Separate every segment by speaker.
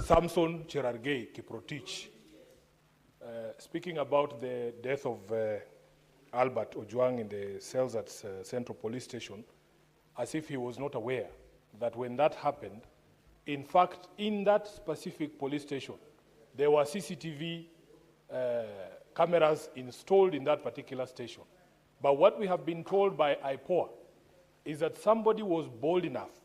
Speaker 1: Samson Cherargei Kiprotich, speaking about the death of Albert Ojwang in the cells at Central Police Station, as if he was not aware that when that happened, in fact, in that specific police station, there were CCTV cameras installed in that particular station. But what we have been told by IPOA is that somebody was bold enough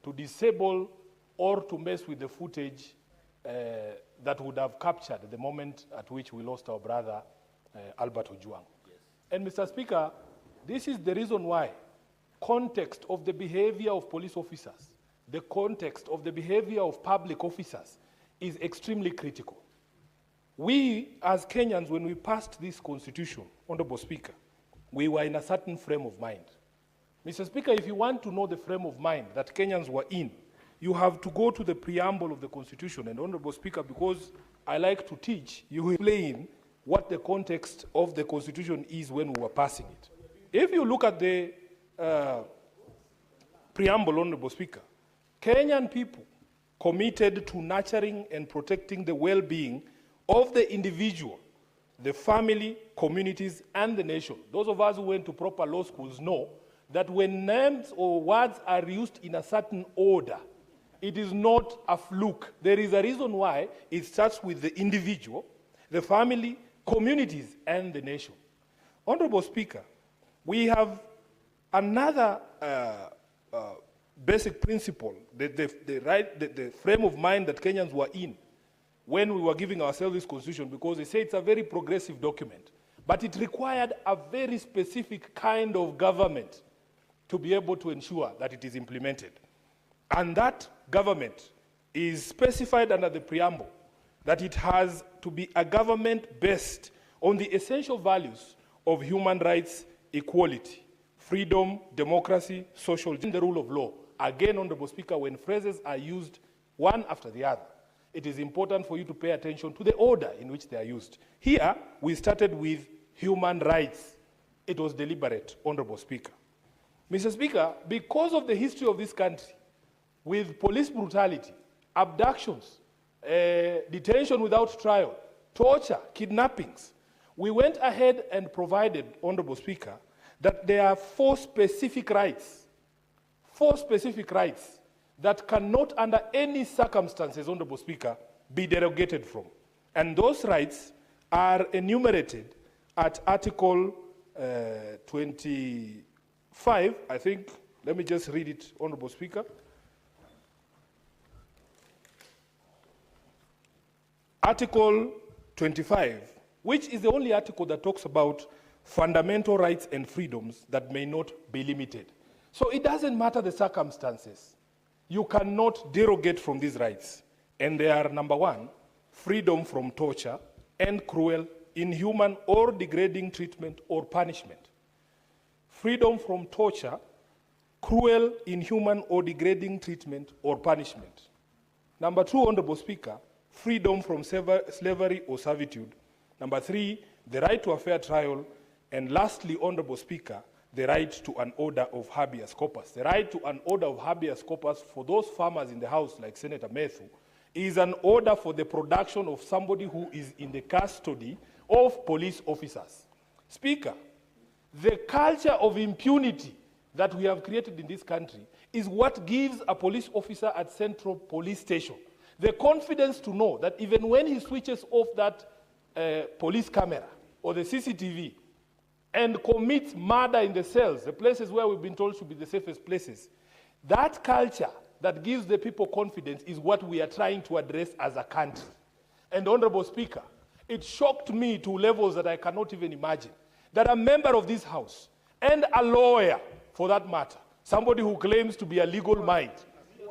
Speaker 1: to disable or to mess with the footage that would have captured the moment at which we lost our brother, Albert Ojwang. Yes. And Mr. Speaker, this is the reason why context of the behavior of police officers, the context of the behavior of public officers is extremely critical. We, as Kenyans, when we passed this constitution, Honorable Speaker, we were in a certain frame of mind. Mr. Speaker, if you want to know the frame of mind that Kenyans were in, you have to go to the preamble of the Constitution. And Honorable Speaker, because I like to teach, you explain what the context of the Constitution is when we were passing it. If you look at the preamble, Honorable Speaker, Kenyan people committed to nurturing and protecting the well-being of the individual, the family, communities, and the nation. Those of us who went to proper law schools know that when names or words are used in a certain order, it is not a fluke. There is a reason why it starts with the individual, the family, communities, and the nation. Honorable Speaker, we have another basic principle, the frame of mind that Kenyans were in when we were giving ourselves this constitution, because they say it's a very progressive document, but it required a very specific kind of government to be able to ensure that it is implemented. And that government is specified under the preamble that it has to be a government based on the essential values of human rights, equality, freedom, democracy, social justice, and the rule of law. Again, Honorable Speaker, when phrases are used one after the other, it is important for you to pay attention to the order in which they are used. Here, we started with human rights. It was deliberate, Honorable Speaker. Mr. Speaker, because of the history of this country, with police brutality, abductions, detention without trial, torture, kidnappings, we went ahead and provided, Honorable Speaker, that there are four specific rights that cannot under any circumstances, Honorable Speaker, be derogated from. And those rights are enumerated at Article 25, I think. Let me just read it, Honorable Speaker. Article 25, which is the only article that talks about fundamental rights and freedoms that may not be limited. So it doesn't matter the circumstances. You cannot derogate from these rights. And they are, number one, freedom from torture and cruel, inhuman, or degrading treatment or punishment. Freedom from torture, cruel, inhuman, or degrading treatment or punishment. Number two, Honorable Speaker, freedom from slavery or servitude. Number three, the right to a fair trial. And lastly, Honorable Speaker, the right to an order of habeas corpus. The right to an order of habeas corpus for those farmers in the House, like Senator Methu, is an order for the production of somebody who is in the custody of police officers. Speaker, the culture of impunity that we have created in this country is what gives a police officer at Central Police Station the confidence to know that even when he switches off that police camera or the CCTV and commits murder in the cells, the places where we've been told should be the safest places, that culture that gives the people confidence is what we are trying to address as a country. And Honorable Speaker, it shocked me to levels that I cannot even imagine, that a member of this House and a lawyer, for that matter, somebody who claims to be a legal mind,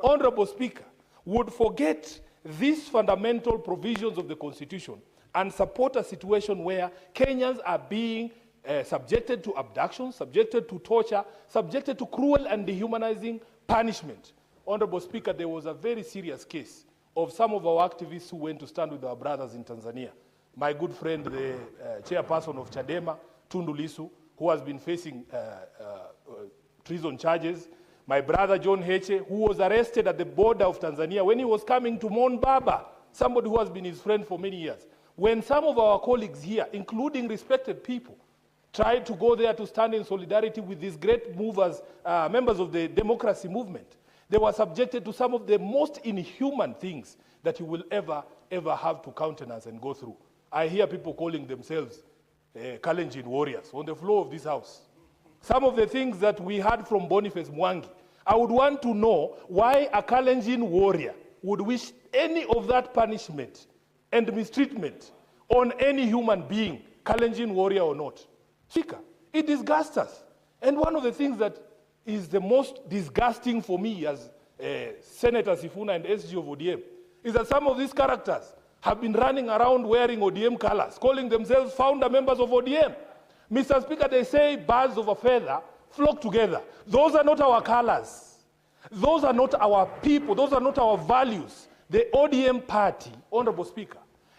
Speaker 1: Honorable Speaker, would forget these fundamental provisions of the Constitution and support a situation where Kenyans are being subjected to abduction, subjected to torture, subjected to cruel and dehumanizing punishment. Honorable Speaker, there was a very serious case of some of our activists who went to stand with our brothers in Tanzania. My good friend, the chairperson of Chadema, Tundu Lissu, who has been facing treason charges. My brother John Heche, who was arrested at the border of Tanzania when he was coming to mourn Baba, somebody who has been his friend for many years. When some of our colleagues here, including respected people, tried to go there to stand in solidarity with these great movers, members of the democracy movement, they were subjected to some of the most inhuman things that you will ever have to countenance and go through. I hear people calling themselves Kalenjin warriors on the floor of this house. Some of the things that we heard from Boniface Mwangi, I would want to know why a Kalenjin warrior would wish any of that punishment and mistreatment on any human being, Kalenjin warrior or not. Speaker, it disgusts us. And one of the things that is the most disgusting for me as Senator Sifuna and SG of ODM is that some of these characters have been running around wearing ODM colors, calling themselves founder members of ODM. Mr. Speaker, they say birds of a feather flock together. Those are not our colors. Those are not our people. Those are not our values. The ODM party, Honorable Speaker,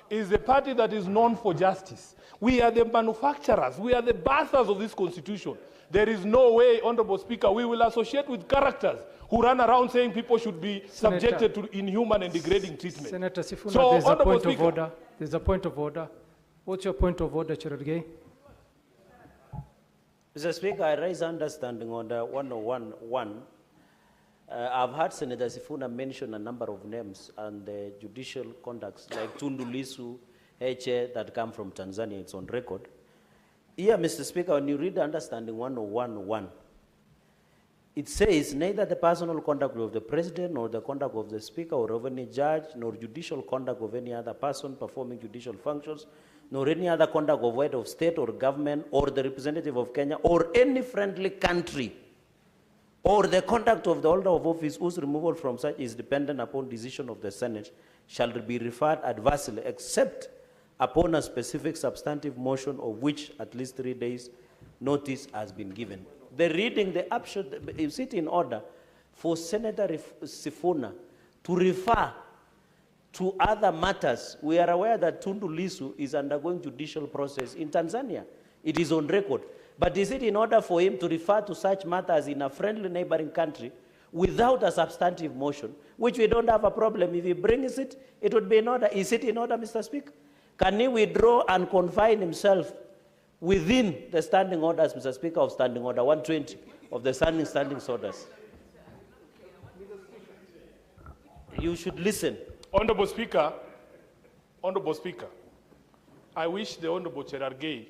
Speaker 1: is a party that is known for justice. We are the manufacturers. We are the birthers of this constitution. There is no way, Honorable Speaker, we will associate with characters who run around saying people should be subjected to inhuman and degrading treatment.
Speaker 2: Senator Sifuna,
Speaker 1: so,
Speaker 2: there's a point
Speaker 1: Speaker,
Speaker 2: of order. There's a point of order. What's your point of order, Cherargei?
Speaker 3: Mr. Speaker, I raise understanding on the 101.1. I've heard Senator Sifuna mention a number of names and the judicial conducts like Tundu Lissu, Heche, that come from Tanzania. It's on record. Here, Mr. Speaker, when you read understanding 101.1, it says neither the personal conduct of the president, nor the conduct of the speaker or of any judge, nor judicial conduct of any other person performing judicial functions, nor any other conduct of head of state or government or the representative of Kenya or any friendly country, or the conduct of the holder of office whose removal from such is dependent upon decision of the Senate shall be referred adversely except upon a specific substantive motion of which at least 3 days notice has been given. The reading, the upshot, is it in order for Senator Sifuna to refer to other matters? We are aware that Tundu Lissu is undergoing judicial process in Tanzania. It is on record. But is it in order for him to refer to such matters in a friendly neighboring country without a substantive motion, which we don't have a problem? If he brings it, it would be in order. Is it in order, Mr. Speaker? Can he withdraw and confine himself within the standing orders, Mr. Speaker, of Standing Order 120 of the standing orders? You should listen.
Speaker 1: Honorable Speaker, I wish the Honorable Cherargei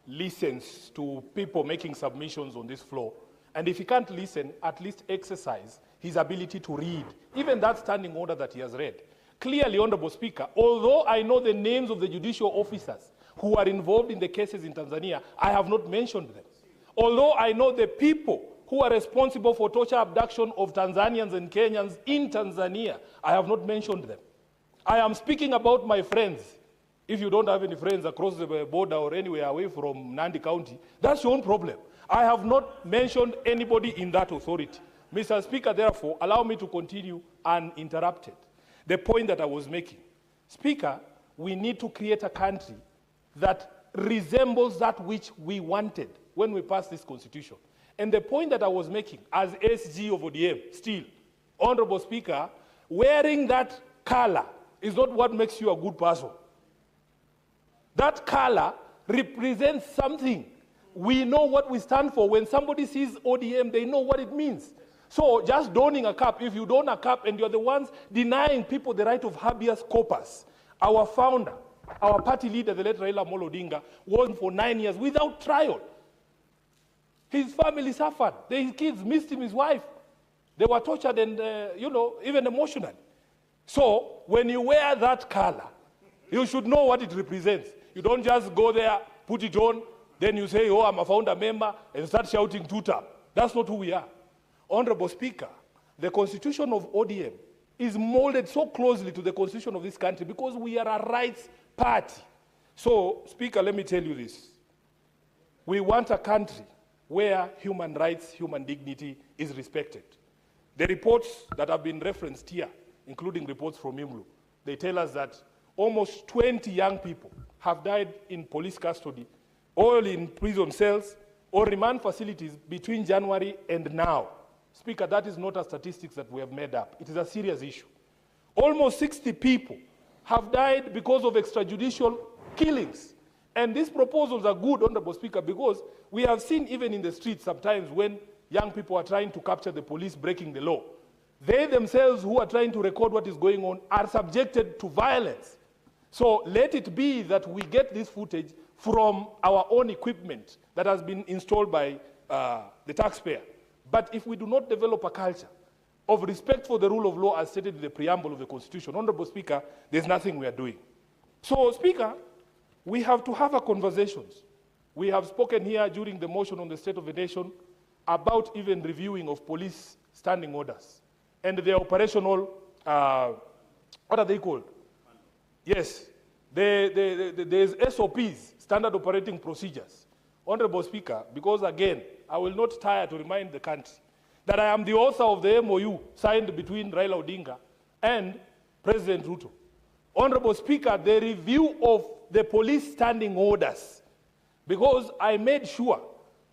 Speaker 1: listens to people making submissions on this floor. And if he can't listen, at least exercise his ability to read, even that standing order that he has read. Clearly, Honorable Speaker, although I know the names of the judicial officers who are involved in the cases in Tanzania, I have not mentioned them. Although I know the people who are responsible for torture abduction of Tanzanians and Kenyans in Tanzania, I have not mentioned them. I am speaking about my friends. If you don't have any friends across the border or anywhere away from Nandi County, that's your own problem. I have not mentioned anybody in that authority. Mr. Speaker, therefore, allow me to continue uninterrupted. The point that I was making. Speaker, we need to create a country that resembles that which we wanted when we passed this constitution. And the point that I was making as SG of ODM, still, Honorable Speaker, wearing that color is not what makes you a good person. That color represents something. We know what we stand for. When somebody sees ODM, they know what it means. So just donning a cap, if you don a cap and you're the ones denying people the right of habeas corpus, our founder, our party leader, the late Raila Odinga, was for 9 years without trial. His family suffered. His kids missed him, his wife. They were tortured and, even emotionally. So when you wear that color, you should know what it represents. You don't just go there, put it on, then you say, oh, I'm a founder member, and start shouting two-term. That's not who we are. Honorable Speaker, the constitution of ODM is molded so closely to the constitution of this country because we are a rights party. So, Speaker, let me tell you this. We want a country where human rights, human dignity is respected. The reports that have been referenced here, including reports from IMLU, they tell us that almost 20 young people have died in police custody, all in prison cells or remand facilities between January and now. Speaker, that is not a statistics that we have made up. It is a serious issue. Almost 60 people have died because of extrajudicial killings. And these proposals are good, Honorable Speaker, because we have seen even in the streets sometimes when young people are trying to capture the police breaking the law, they themselves who are trying to record what is going on are subjected to violence. So let it be that we get this footage from our own equipment that has been installed by the taxpayer. But if we do not develop a culture of respect for the rule of law as stated in the preamble of the Constitution, Honorable Speaker, there's nothing we are doing. So, Speaker, we have to have a conversations. We have spoken here during the motion on the State of the Nation about even reviewing of police standing orders and their operational, what are they called? Yes, there's SOPs, standard operating procedures. Honorable Speaker, because again, I will not tire to remind the country that I am the author of the MOU signed between Raila Odinga and President Ruto. Honorable Speaker, the review of the police standing orders, because I made sure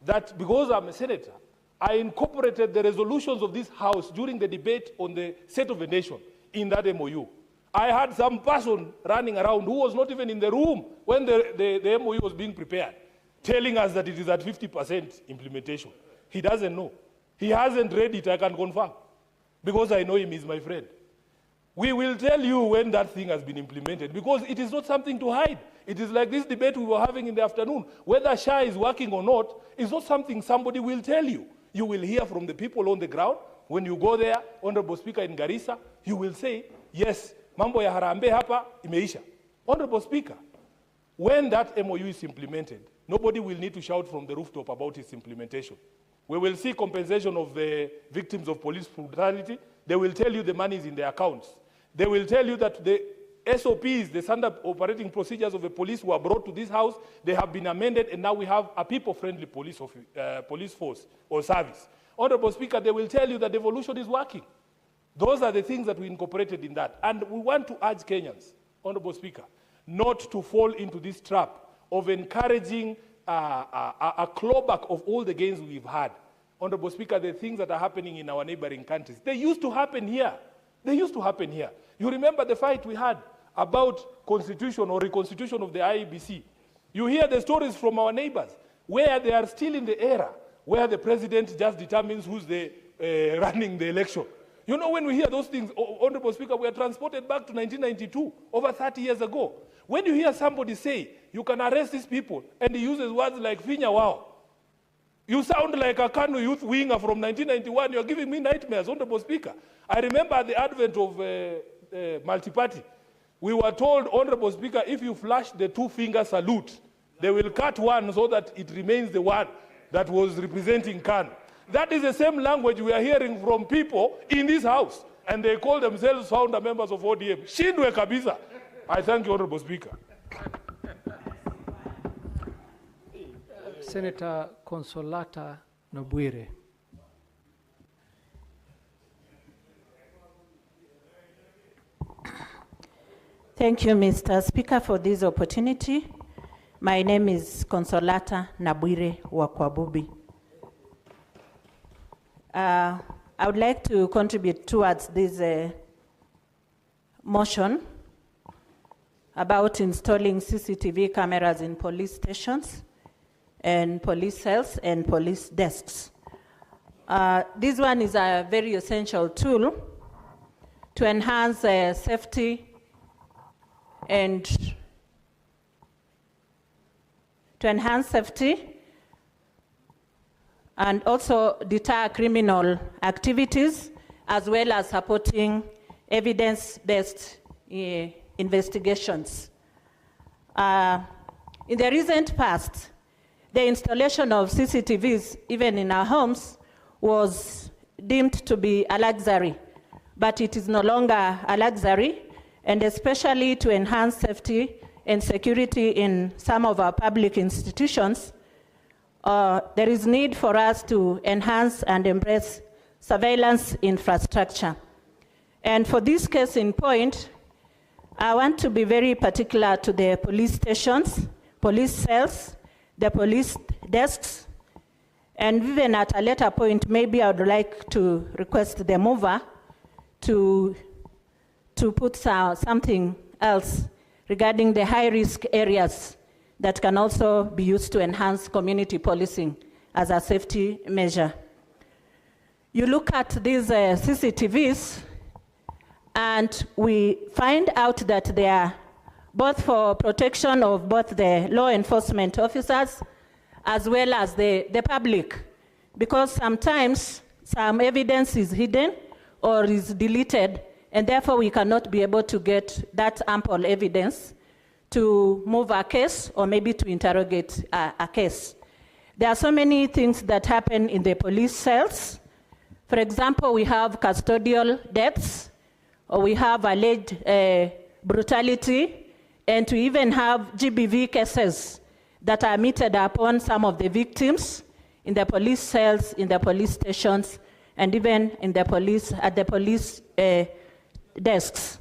Speaker 1: that because I'm a senator, I incorporated the resolutions of this House during the debate on the State of the Nation in that MOU. I had some person running around who was not even in the room when the MOU was being prepared, telling us that it is at 50% implementation. He doesn't know. He hasn't read it, I can confirm, because I know him, he's my friend. We will tell you when that thing has been implemented, because it is not something to hide. It is like this debate we were having in the afternoon. Whether SHA is working or not is not something somebody will tell you. You will hear from the people on the ground. When you go there, Honorable Speaker, in Garissa, you will say, yes, mambo ya harambe hapa imeisha. Honorable Speaker, when that MOU is implemented, nobody will need to shout from the rooftop about its implementation. We will see compensation of the victims of police brutality. They will tell you the money is in their accounts. They will tell you that the SOPs, the standard operating procedures of the police were brought to this House. They have been amended, and now we have a people-friendly police force or service. Honorable Speaker, they will tell you that devolution is working. Those are the things that we incorporated in that. And we want to urge Kenyans, Honorable Speaker, not to fall into this trap of encouraging a clawback of all the gains we've had. Honorable Speaker, the things that are happening in our neighboring countries, they used to happen here. They used to happen here. You remember the fight we had about constitution or reconstitution of the IEBC. You hear the stories from our neighbors where they are still in the era where the president just determines who's running the election. You know, when we hear those things, Honorable Speaker, we are transported back to 1992, over 30 years ago. When you hear somebody say, you can arrest these people, and he uses words like finya wow, you sound like a Kanu youth winger from 1991. You're giving me nightmares, Honorable Speaker. I remember the advent of multi-party. We were told, Honorable Speaker, if you flash the two-finger salute, they will cut one so that it remains the one that was representing Kanu. That is the same language we are hearing from people in this House, and they call themselves founder members of ODM. SHINDWE KABISA. I thank you, Honorable Speaker.
Speaker 2: Senator Consolata Nobwire.
Speaker 4: Thank you, Mr. Speaker, for this opportunity. My name is Consolata Nabwire Wakwabubi. I would like to contribute towards this motion about installing CCTV cameras in police stations and police cells and police desks. This one is a very essential tool to enhance safety and also deter criminal activities, as well as supporting evidence-based investigations. In the recent past, the installation of CCTVs, even in our homes, was deemed to be a luxury, but it is no longer a luxury, and especially to enhance safety and security in some of our public institutions, there is need for us to enhance and embrace surveillance infrastructure. And for this case in point, I want to be very particular to the police stations, police cells, the police desks, And even at a later point, maybe I would like to request the mover to put something else regarding the high-risk areas that can also be used to enhance community policing as a safety measure. You look at these CCTVs, and we find out that they are both for protection of both the law enforcement officers as well as the public, because sometimes some evidence is hidden or is deleted, and therefore we cannot be able to get that ample evidence to move a case or maybe to interrogate a case. There are so many things that happen in the police cells. For example, we have custodial deaths, or we have alleged brutality, and we even have GBV cases that are meted upon some of the victims in the police cells, in the police stations, and even in the police, at the police desks.